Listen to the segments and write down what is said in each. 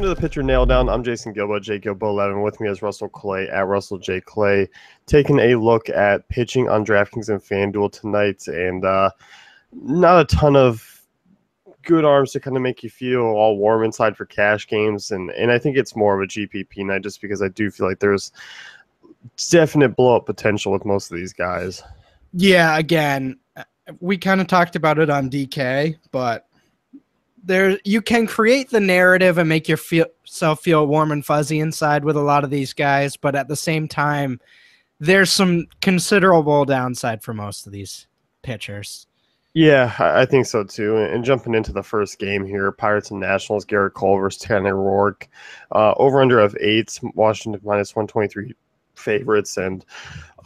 to the Pitcher Nail Down. I'm Jason Gilbo, JGilbo11. With me is Russell Clay at Russell J. Clay, taking a look at pitching on DraftKings and FanDuel tonight. And not a ton of good arms to kind of make you feel all warm inside for cash games. And I think it's more of a GPP night just because I do feel like there's definite blow-up potential with most of these guys. Yeah, again, we kind of talked about it on DK, but you can create the narrative and make yourself feel warm and fuzzy inside with a lot of these guys, but at the same time, there's some considerable downside for most of these pitchers. Yeah, I think so too. And jumping into the first game here, Pirates and Nationals, Garrett Cole versus Tanner Roark. Over-under of 8, Washington minus 123 favorites. And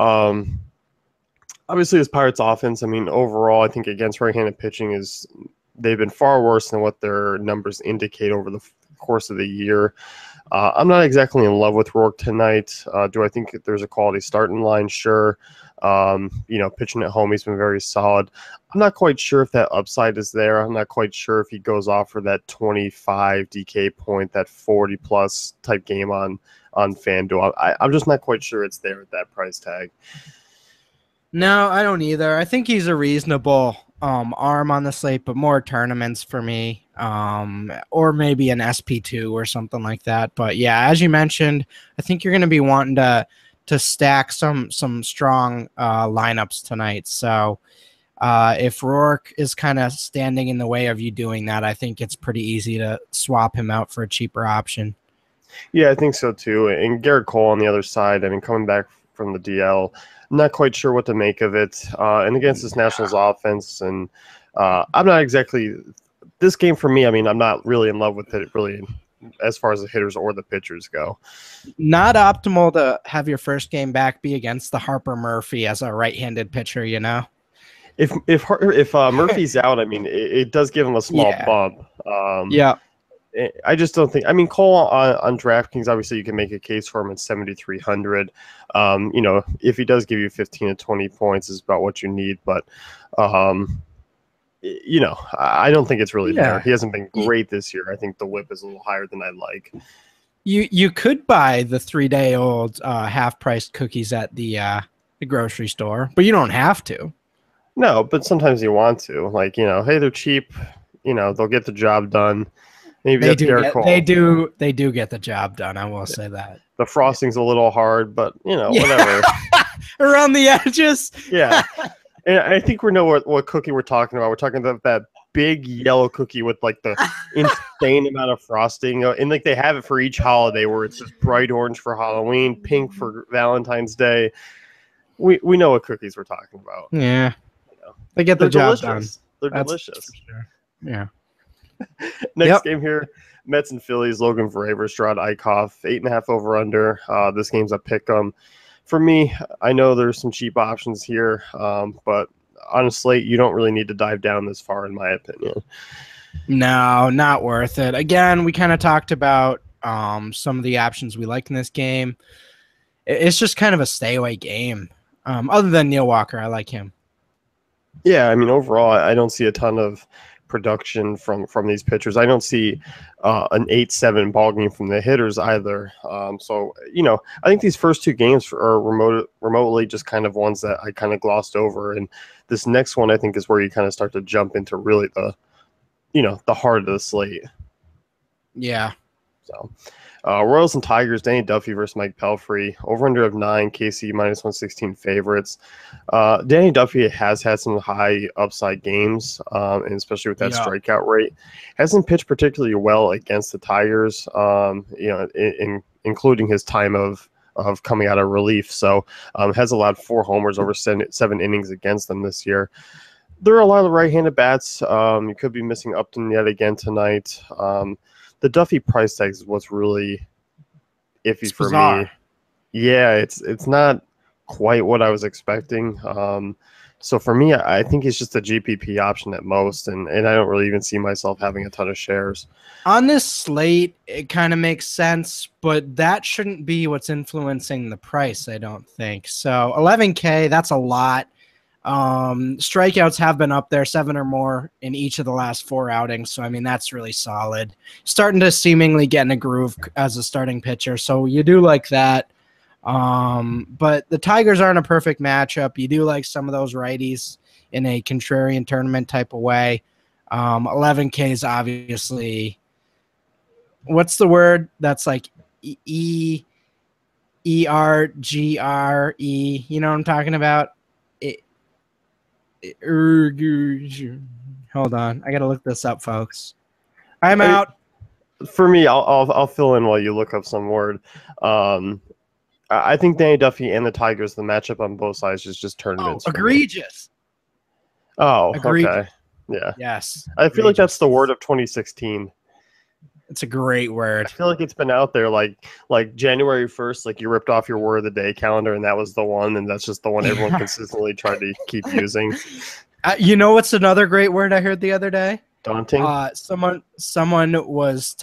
obviously this Pirates offense, I mean, overall, I think against right-handed pitching they've been far worse than what their numbers indicate over the course of the year. I'm not exactly in love with Roark tonight. Do I think there's a quality starting line? Sure. Pitching at home, he's been very solid. I'm not quite sure if that upside is there. I'm not quite sure if he goes off for that 25 DK point, that 40-plus type game on FanDuel. I'm just not quite sure it's there at that price tag. No, I don't either. I think he's a reasonable arm on the slate, but more tournaments for me, or maybe an SP2 or something like that. But yeah, as you mentioned, I think you're going to be wanting to stack some strong lineups tonight. So if Roark is kind of standing in the way of you doing that, I think it's pretty easy to swap him out for a cheaper option. Yeah, I think so too. And Garrett Cole on the other side, I mean, coming back from the DL, I'm not quite sure what to make of it. And against this Nationals offense, and I'm not exactly – this game for me, I mean, I'm not really in love with it really as far as the hitters or the pitchers go. Not optimal to have your first game back be against the Harper Murphy as a right-handed pitcher, you know? If Murphy's out, I mean, it does give him a small bump. Yeah. I just don't think. I mean, Cole on DraftKings, obviously, you can make a case for him at 7,300. If he does give you 15 to 20 points, is about what you need. But, I don't think it's really there. He hasn't been great this year. I think the whip is a little higher than I'd like. You could buy the 3-day-old half-priced cookies at the grocery store, but you don't have to. No, but sometimes you want to. Like, hey, they're cheap. They'll get the job done. Maybe they do get the job done. I will say that the frosting's a little hard, but whatever. Around the edges. Yeah, and I think we know what cookie we're talking about. We're talking about that big yellow cookie with like the insane amount of frosting, and like they have it for each holiday, where it's just bright orange for Halloween, pink for Valentine's Day. We know what cookies we're talking about. Yeah, they get the job done. They're delicious. Sure. Yeah. Next game here, Mets and Phillies, Logan Verlander, Strad Eichhoff, 8.5 over under. This game's a pick 'em. For me, I know there's some cheap options here, but on a slate, you don't really need to dive down this far, in my opinion. No, not worth it. Again, we kind of talked about some of the options we like in this game. It's just kind of a stay away game. Other than Neil Walker, I like him. Yeah, I mean, overall, I don't see a ton of production from these pitchers. I don't see an 8-7 ball game from the hitters either. So I think these first two games are remotely just kind of ones that I kind of glossed over, and this next one I think is where you kind of start to jump into really the heart of the slate. Yeah. So Royals and Tigers, Danny Duffy versus Mike Pelfrey, over under of 9, KC minus 116 favorites. Danny Duffy has had some high upside games, and especially with that strikeout rate. Hasn't pitched particularly well against the Tigers, including his time of coming out of relief. So has allowed 4 homers over 7 innings against them this year. There are a lot of right-handed bats. You could be missing Upton yet again tonight. The Duffy price tag is what's really iffy for me. Yeah, it's not quite what I was expecting. So for me, I think it's just a GPP option at most, and I don't really even see myself having a ton of shares. On this slate, it kind of makes sense, but that shouldn't be what's influencing the price, I don't think. So 11K, that's a lot. Strikeouts have been up there, 7 or more in each of the last 4 outings. So, I mean, that's really solid. Starting to seemingly get in a groove as a starting pitcher. So you do like that. But the Tigers aren't a perfect matchup. You do like some of those righties in a contrarian tournament type of way. 11K is obviously, what's the word? That's like ERGRE. You know what I'm talking about? Hold on, I gotta look this up, folks. I'm out. For me, I'll fill in while you look up some word. I think Danny Duffy and the Tigers, the matchup on both sides is just tournaments. Egregious. Oh, Egregious. Okay. Yeah. Yes. I feel like that's the word of 2016. It's a great word. I feel like it's been out there like January 1st, like you ripped off your word of the day calendar and that was the one, and that's just the one everyone consistently tried to keep using. You know what's another great word I heard the other day? Daunting. Someone was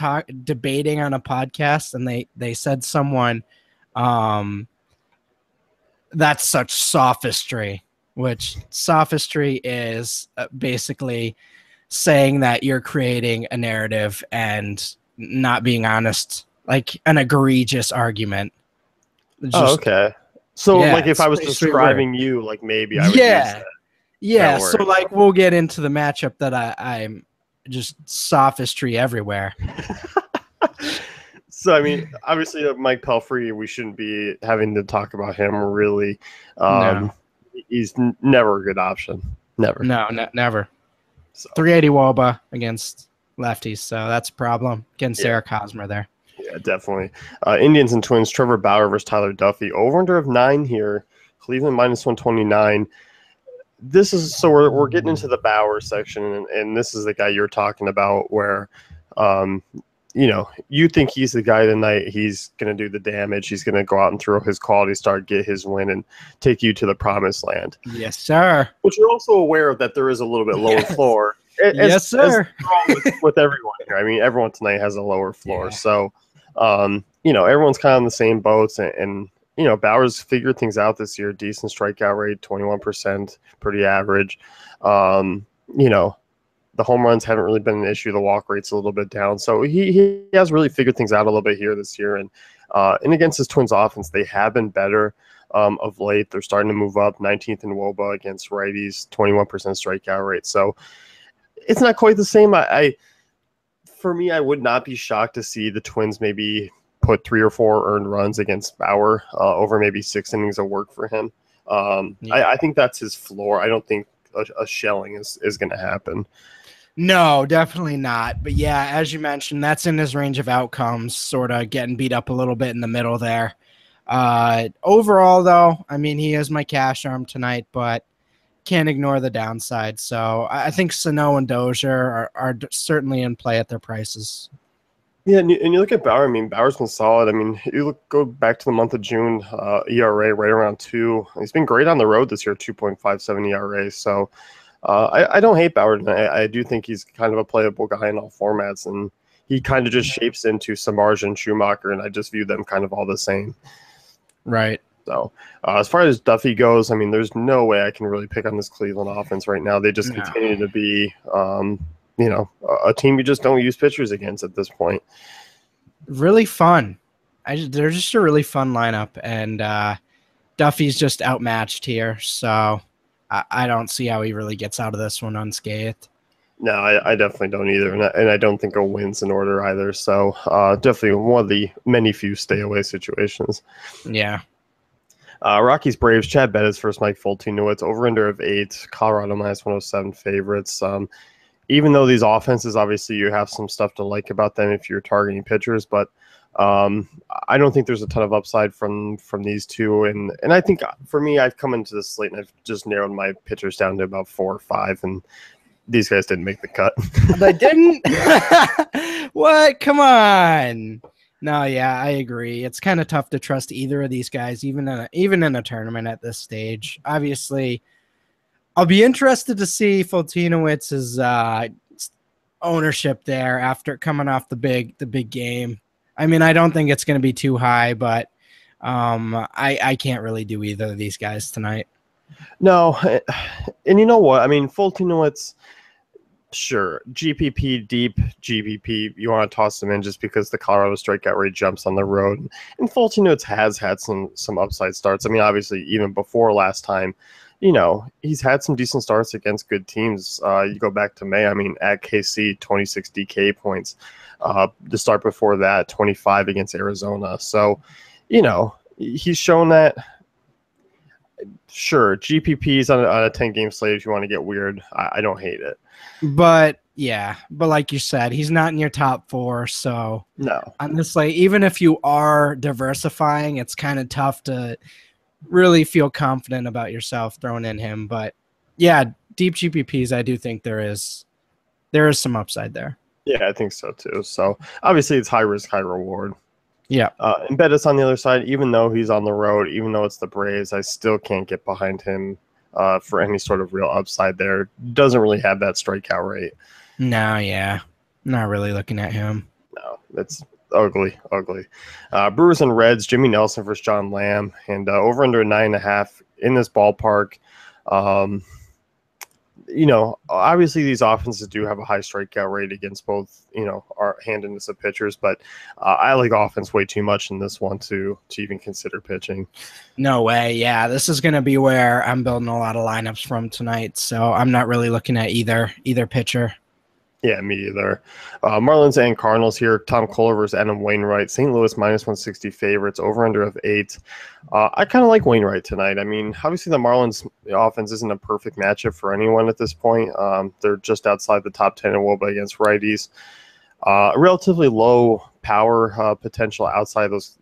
debating on a podcast, and they said someone, that's such sophistry, which sophistry is basically saying that you're creating a narrative and not being honest, like an egregious argument. Okay. So like if I was describing you, like maybe I would use that. Yeah, so like we'll get into the matchup that I'm just sophistry everywhere. So I mean, obviously Mike Pelfrey, we shouldn't be having to talk about him really. No. He's never a good option. Never. No, never. So. 380 Woba against lefties, so that's a problem against Eric Hosmer there. Yeah, definitely. Indians and Twins, Trevor Bauer versus Tyler Duffy. Over-under of 9 here. Cleveland minus 129. This is so we're getting into the Bauer section, and this is the guy you're talking about where, you think he's the guy tonight. He's going to do the damage. He's going to go out and throw his quality start, get his win, and take you to the promised land. Yes, sir. But you're also aware of that there is a little bit lower floor. Yes, sir. With everyone here. I mean, everyone tonight has a lower floor. Yeah. So, everyone's kind of on the same boats, and Bauer's figured things out this year. Decent strikeout rate, 21%, pretty average. The home runs haven't really been an issue. The walk rate's a little bit down. So he has really figured things out a little bit here this year. And against his Twins offense, they have been better of late. They're starting to move up, 19th in WOBA against righties, 21% strikeout rate. So it's not quite the same. For me, I would not be shocked to see the Twins maybe put 3 or 4 earned runs against Bauer over maybe 6 innings of work for him. I think that's his floor. I don't think a shelling is going to happen. No, definitely not. But yeah, as you mentioned, that's in his range of outcomes, sort of getting beat up a little bit in the middle there. Overall, though, I mean, he is my cash arm tonight, but can't ignore the downside. So I think Sano and Dozier are certainly in play at their prices. Yeah, and you look at Bauer. I mean, Bauer's been solid. I mean, go back to the month of June, ERA right around 2. He's been great on the road this year, 2.57 ERA. So I don't hate Bauer tonight. I do think he's kind of a playable guy in all formats, and he kind of just shapes into Samardzija and Schumacher, and I just view them kind of all the same. Right. So as far as Duffy goes, I mean, there's no way I can really pick on this Cleveland offense right now. They just continue to be a team you just don't use pitchers against at this point. Really fun. They're just a really fun lineup, and Duffy's just outmatched here, so I don't see how he really gets out of this one unscathed. No, I definitely don't either, and I don't think a win's in order either. So definitely one of the many few stay away situations. Yeah. Rockies Braves, Chad Bettis versus Mike Foltynewicz, over under of 8, Colorado minus 107 favorites. Even though these offenses, obviously you have some stuff to like about them if you're targeting pitchers, but I don't think there's a ton of upside from these two. And I think for me, I've come into this slate and I've just narrowed my pitchers down to about 4 or 5, and these guys didn't make the cut. They didn't? What? Come on. No, yeah, I agree. It's kind of tough to trust either of these guys, even in a tournament at this stage. Obviously, I'll be interested to see Foltynowicz's ownership there after coming off the big game. I mean, I don't think it's going to be too high, but I can't really do either of these guys tonight. No, and you know what? I mean, Fulton-Witz, sure, GPP, deep GPP, you want to toss him in just because the Colorado strikeout rate jumps on the road. And Fulton-Witz has had some upside starts. I mean, obviously, even before last time, he's had some decent starts against good teams. You go back to May, I mean, at KC, 26 DK points. The start before that, 25 against Arizona. So, he's shown that. Sure, GPPs on a 10-game slate if you want to get weird. I don't hate it. But yeah, but like you said, he's not in your top 4. So No. on this slate, even if you are diversifying, it's kind of tough to really feel confident about yourself throwing in him. But yeah, deep GPPs, I do think there is some upside there. Yeah, I think so too. So obviously it's high risk, high reward. Yeah. And Bettis on the other side, even though he's on the road, even though it's the Braves, I still can't get behind him for any sort of real upside there. Doesn't really have that strikeout rate. No, yeah. Not really looking at him. No, it's ugly. Brewers and Reds, Jimmy Nelson versus John Lamb, and over under 9.5 in this ballpark. Obviously these offenses do have a high strikeout rate against both, our handedness of pitchers, but I like offense way too much in this one to even consider pitching. No way. Yeah, this is going to be where I'm building a lot of lineups from tonight, so I'm not really looking at either pitcher. Yeah, me either. Marlins and Cardinals here. Tom Koehler versus Adam Wainwright. St. Louis minus 160 favorites. Over under of 8. I kind of like Wainwright tonight. I mean, obviously the Marlins offense isn't a perfect matchup for anyone at this point. They're just outside the top 10 in WOBA against righties. Relatively low power potential outside those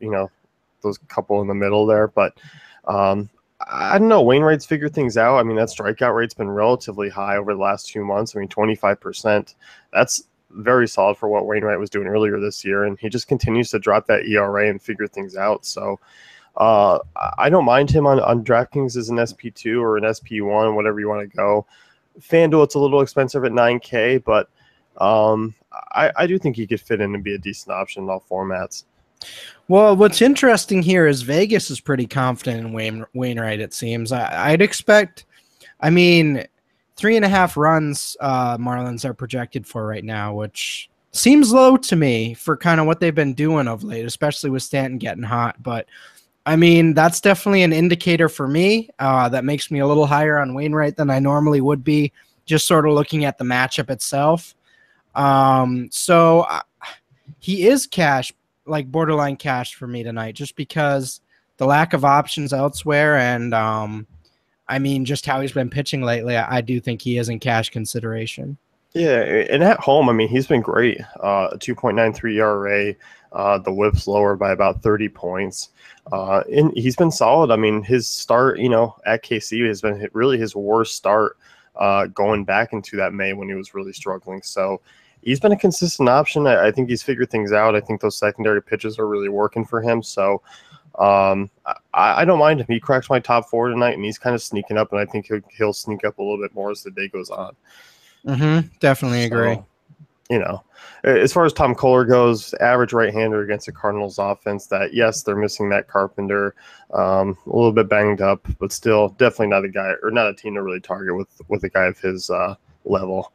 couple in the middle there, but I don't know. Wainwright's figured things out. I mean, that strikeout rate's been relatively high over the last 2 months. I mean, 25%. That's very solid for what Wainwright was doing earlier this year, and he just continues to drop that ERA and figure things out. So I don't mind him on DraftKings as an SP2 or an SP1, whatever you want to go. FanDuel, it's a little expensive at $9K, but I do think he could fit in and be a decent option in all formats. Well, what's interesting here is Vegas is pretty confident in Wainwright, it seems. I'd expect, 3.5 runs Marlins are projected for right now, which seems low to me for kind of what they've been doing of late, especially with Stanton getting hot. But, that's definitely an indicator for me that makes me a little higher on Wainwright than I normally would be, just sort of looking at the matchup itself. He is cash, like borderline cash for me tonight, just because the lack of options elsewhere and just how he's been pitching lately. I do think he is in cash consideration. Yeah, and at home, he's been great. 2.93 ERA. The whip's lower by about 30 points. And he's been solid. His start, at KC has been really his worst start going back into that May when he was really struggling. So he's been a consistent option. I think he's figured things out. I think those secondary pitches are really working for him. So I don't mind him. He cracks my top 4 tonight, and he's kind of sneaking up, and I think he'll sneak up a little bit more as the day goes on. Definitely agree. As far as Tom Koehler goes, average right-hander against the Cardinals offense that, yes, they're missing Matt Carpenter, a little bit banged up, but still definitely not a guy or not a team to really target with a guy of his level.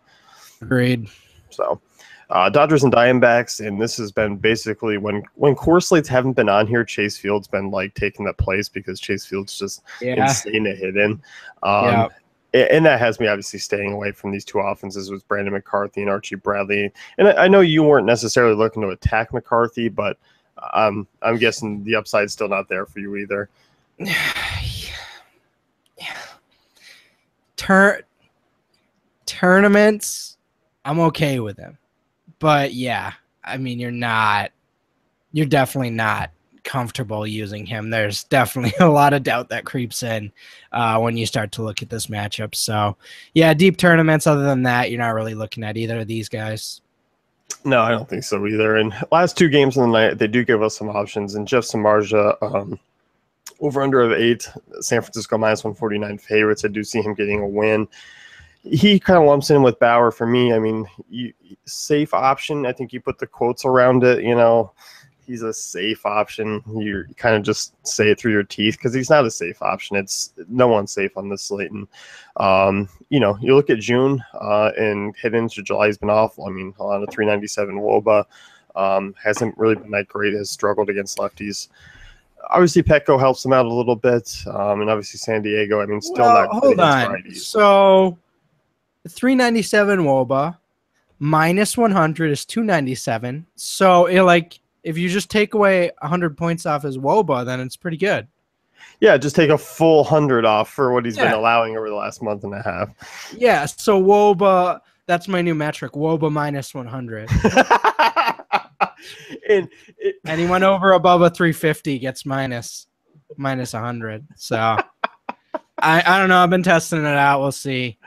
Agreed. So Dodgers and Diamondbacks, and this has been basically when core slates haven't been on here, Chase Field's been like taking that place because Chase Field's just insane to hit in. And that has me obviously staying away from these two offenses with Brandon McCarthy and Archie Bradley. And I know you weren't necessarily looking to attack McCarthy, but I'm guessing the upside's still not there for you either. Tournaments, I'm okay with him. But yeah, you're definitely not comfortable using him. There's definitely a lot of doubt that creeps in when you start to look at this matchup. So yeah, deep tournaments, other than that, you're not really looking at either of these guys. No, I don't think so either. And last 2 games of the night, they do give us some options. And Jeff Samardzija, over under of 8, San Francisco minus 149 favorites. I do see him getting a win. He kind of lumps in with Bauer for me. Safe option. I think you put the quotes around it. he's a safe option. You kind of just say it through your teeth because he's not a safe option. It's no one's safe on this slate. And you look at June and head into July, he's been awful. I mean, on a 397 WOBA, hasn't really been that great. Has struggled against lefties. Obviously, Petco helps him out a little bit, and obviously San Diego. I mean, still not good hold against on. righties. So 397 WOBA minus 100 is 297. So if you just take away 100 points off his WOBA, then it's pretty good. Yeah, just take a full 100 off for what he's been allowing over the last month and a half. Yeah, so WOBA, that's my new metric, WOBA minus 100. And anyone above a 350 gets minus 100. So I don't know. I've been testing it out. We'll see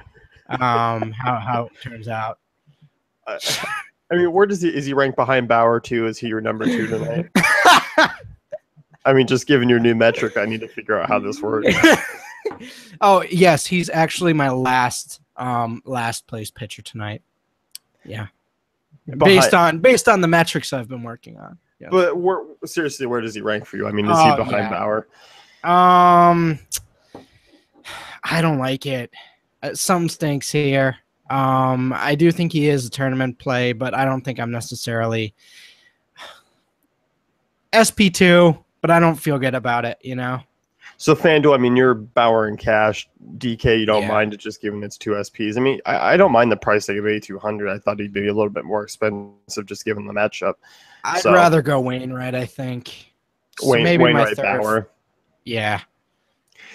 how it turns out. I mean, where is he ranked behind Bauer too? Is he your number 2 tonight? I mean, just given your new metric, I need to figure out how this works. Oh yes, he's actually my last place pitcher tonight. Yeah, based on the metrics I've been working on. Yes. But seriously, where does he rank for you? I mean, is he behind Bauer? I don't like it. Something stinks here. I do think he is a tournament play, but I don't think I'm necessarily SP2, but I don't feel good about it, So FanDuel, I mean, you're Bauer and cash. DK, you don't mind it just given its 2 SPs. I mean, I don't mind the price tag of 8,200. I thought he'd be a little bit more expensive just given the matchup. I'd rather go Wainwright, I think. So maybe Wainwright, my third. Bauer. Yeah.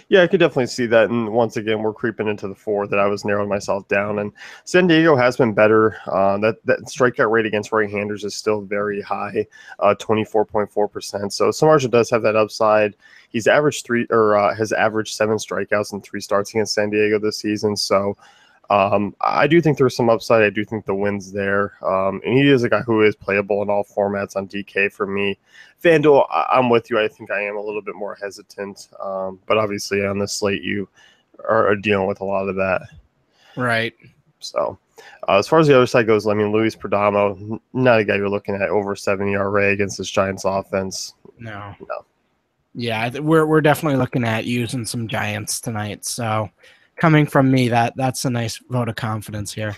Yeah, I could definitely see that. And once again, we're creeping into the 4 that I was narrowing myself down. And San Diego has been better. That strikeout rate against right-handers is still very high, 24.4%. So Samardzija does have that upside. He's averaged has averaged 7 strikeouts in 3 starts against San Diego this season. So I do think there's some upside. I do think the win's there. And he is a guy who is playable in all formats on DK for me. FanDuel, I'm with you. I think I am a little bit more hesitant. But obviously on this slate, you are dealing with a lot of that. Right. So as far as the other side goes, I mean, Luis Perdomo, not a guy you're looking at over 70 ERA against this Giants offense. No. Yeah, we're definitely looking at using some Giants tonight. So coming from me, that's a nice vote of confidence here.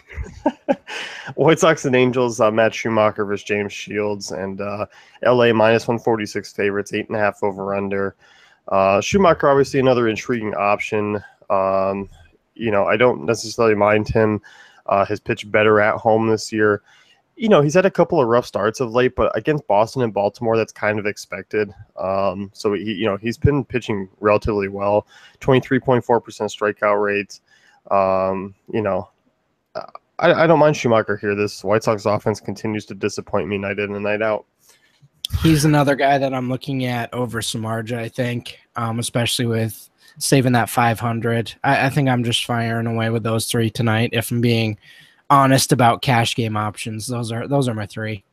White Sox and Angels, Matt Schumacher versus James Shields, and LA minus 146 favorites, 8.5 over under. Schumacher, obviously another intriguing option. I don't necessarily mind him. His pitch better at home this year. He's had a couple of rough starts of late, but against Boston and Baltimore, that's kind of expected. So he's been pitching relatively well, 23.4% strikeout rate. I don't mind Schumacher here. This White Sox offense continues to disappoint me night in and night out. He's another guy that I'm looking at over Samardzija, I think, especially with saving that 500. I think I'm just firing away with those 3 tonight. If I'm being honest about cash game options, those are my 3.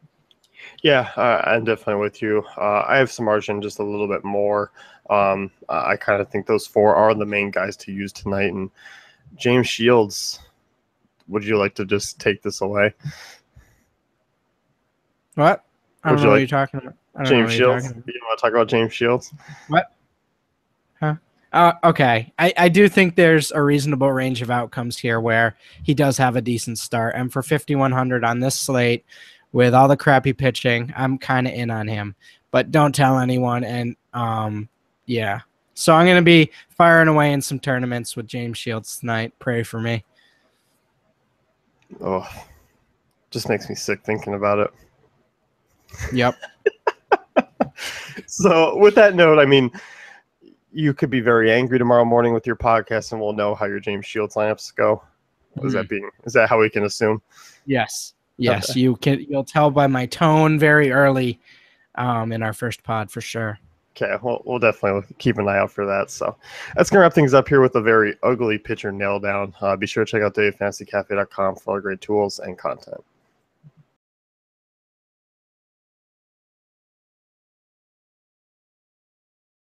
Yeah, I'm definitely with you. I have Samardzija just a little bit more. I kind of think those 4 are the main guys to use tonight. And James Shields, would you like to just take this away? What? I don't know what you're talking about. James Shields? You want to talk about James Shields? What? Huh? Okay. I do think there's a reasonable range of outcomes here where he does have a decent start. And for 5,100 on this slate, with all the crappy pitching, I'm kind of in on him. But don't tell anyone. And, yeah. So I'm going to be firing away in some tournaments with James Shields tonight. Pray for me. Oh, just makes me sick thinking about it. Yep. So with that note, I mean, you could be very angry tomorrow morning with your podcast, and we'll know how your James Shields lineups go. Is that how we can assume? Yes. Okay. You'll tell by my tone very early in our first pod for sure. Okay, we'll definitely keep an eye out for that. So that's going to wrap things up here with a very ugly pitcher nail down. Be sure to check out DaveFantasyCafe.com for all great tools and content.